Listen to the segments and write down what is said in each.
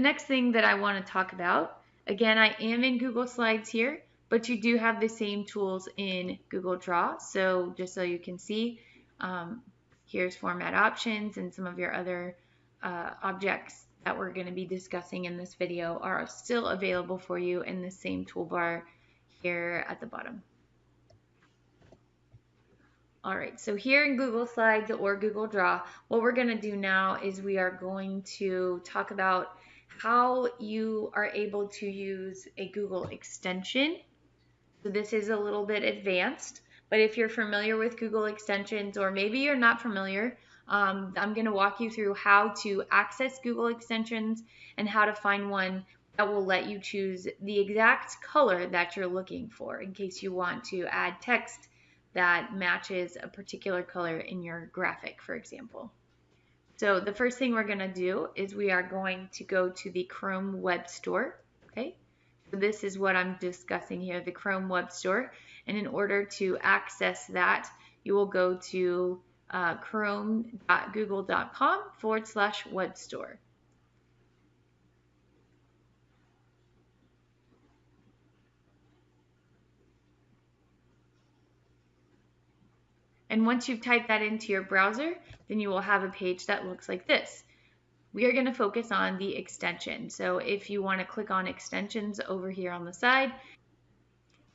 The next thing that I want to talk about, again, I am in Google Slides here, but you do have the same tools in Google Draw. So just so you can see, um, here's format options, and some of your other objects that we're going to be discussing in this video are still available for you in the same toolbar here at the bottom. All right, so here in Google Slides or Google Draw, what we're going to do now is we are going to talk about how you are able to use a Google extension. So this is a little bit advanced, but if you're familiar with Google extensions, or maybe you're not familiar, I'm going to walk you through how to access Google extensions and how to find one that will let you choose the exact color that you're looking for in case you want to add text that matches a particular color in your graphic, for example. So the first thing we're going to do is we are going to go to the Chrome Web Store. Okay, so this is what I'm discussing here, the Chrome Web Store. And in order to access that, you will go to chrome.google.com/web store. And once you've typed that into your browser, then you will have a page that looks like this. We are going to focus on the extension. So if you want to click on extensions over here on the side.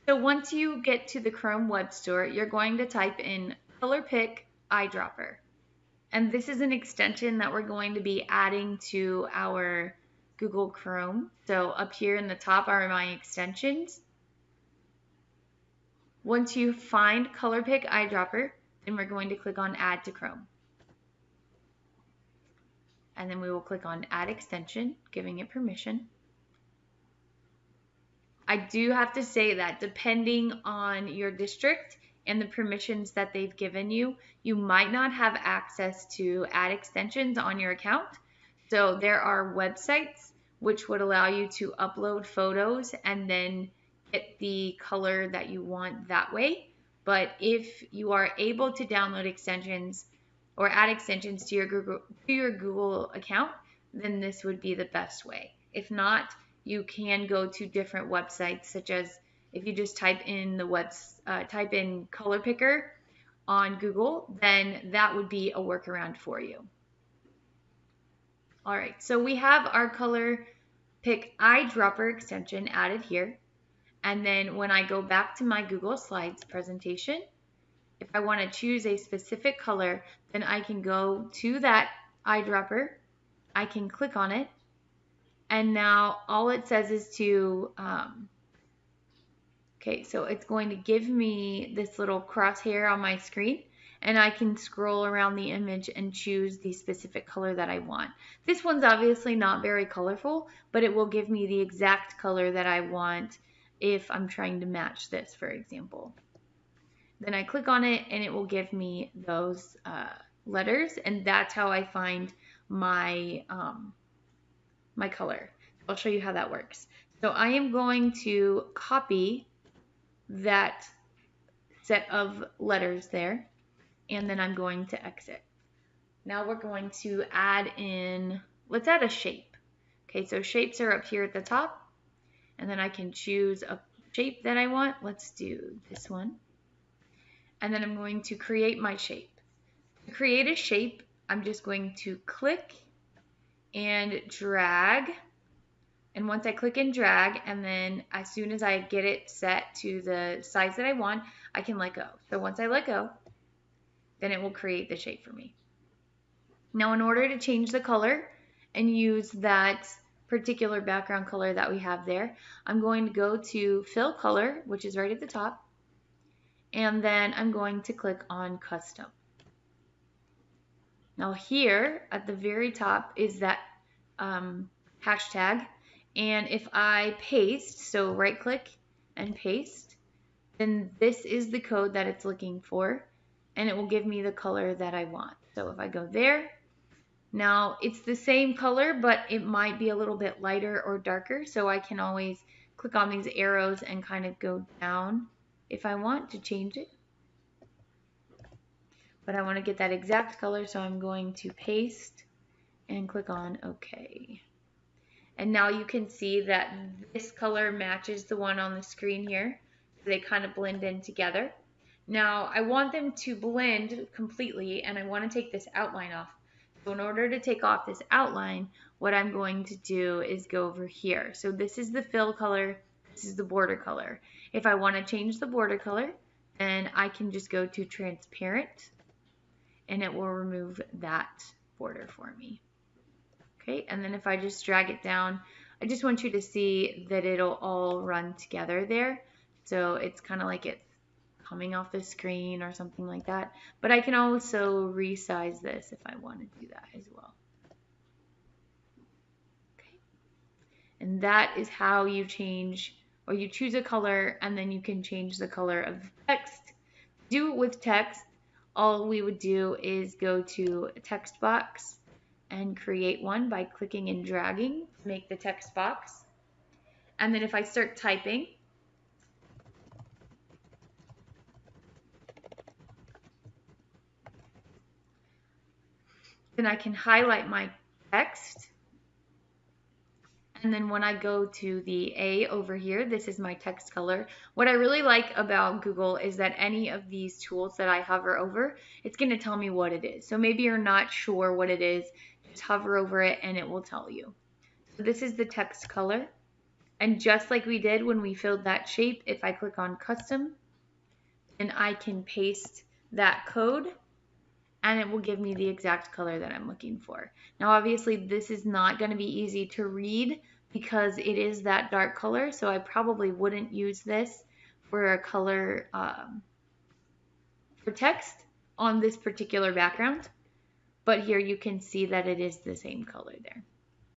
So once you get to the Chrome Web Store, you're going to type in ColorPick Eyedropper. And this is an extension that we're going to be adding to our Google Chrome. So up here in the top are my extensions. Once you find ColorPick Eyedropper, then we're going to click on Add to Chrome. And then we will click on Add Extension, giving it permission. I do have to say that depending on your district and the permissions that they've given you, you might not have access to add extensions on your account. So there are websites which would allow you to upload photos and then get the color that you want that way. But if you are able to download extensions or add extensions to your Google account, then this would be the best way. If not, you can go to different websites, such as if you just type in color picker on Google, then that would be a workaround for you. All right, so we have our color pick eyedropper extension added here. And then when I go back to my Google Slides presentation, if I want to choose a specific color, then I can go to that eyedropper, I can click on it, and now all it says is to, okay, so it's going to give me this little crosshair on my screen, and I can scroll around the image and choose the specific color that I want. This one's obviously not very colorful, but it will give me the exact color that I want if I'm trying to match this, for example. Then I click on it and it will give me those letters, and that's how I find my, my color. I'll show you how that works. So I am going to copy that set of letters there, and then I'm going to exit. Now we're going to add in, let's add a shape. Okay, so shapes are up here at the top, and then I can choose a shape that I want. Let's do this one. And then I'm going to create my shape. To create a shape, I'm just going to click and drag. And once I click and drag, and then as soon as I get it set to the size that I want, I can let go. So once I let go, then it will create the shape for me. Now in order to change the color and use that particular background color that we have there, I'm going to go to Fill Color, which is right at the top, and then I'm going to click on Custom. Now here at the very top is that hashtag, and if I paste, so right click and paste, then this is the code that it's looking for, and it will give me the color that I want. So if I go there, now it's the same color, but it might be a little bit lighter or darker, so I can always click on these arrows and kind of go down if I want to change it. But I want to get that exact color, so I'm going to paste and click on OK. And now you can see that this color matches the one on the screen here. They kind of blend in together. Now I want them to blend completely, and I want to take this outline off. So in order to take off this outline, what I'm going to do is go over here. So this is the fill color, this is the border color. If I want to change the border color, then I can just go to transparent, and it will remove that border for me. Okay, and then if I just drag it down, I just want you to see that it'll all run together there. So it's kind of like it's coming off the screen or something like that. But I can also resize this if I want to do that as well. Okay, and that is how you change, or you choose a color and then you can change the color of text. Do it with text. All we would do is go to text box and create one by clicking and dragging to make the text box. And then if I start typing, then I can highlight my text. And then when I go to the A over here, this is my text color. What I really like about Google is that any of these tools that I hover over, it's going to tell me what it is. So maybe you're not sure what it is, just hover over it and it will tell you. So this is the text color. And just like we did when we filled that shape, if I click on custom, then I can paste that code and it will give me the exact color that I'm looking for. Now obviously this is not going to be easy to read because it is that dark color, so I probably wouldn't use this for a color for text on this particular background. But here you can see that it is the same color there.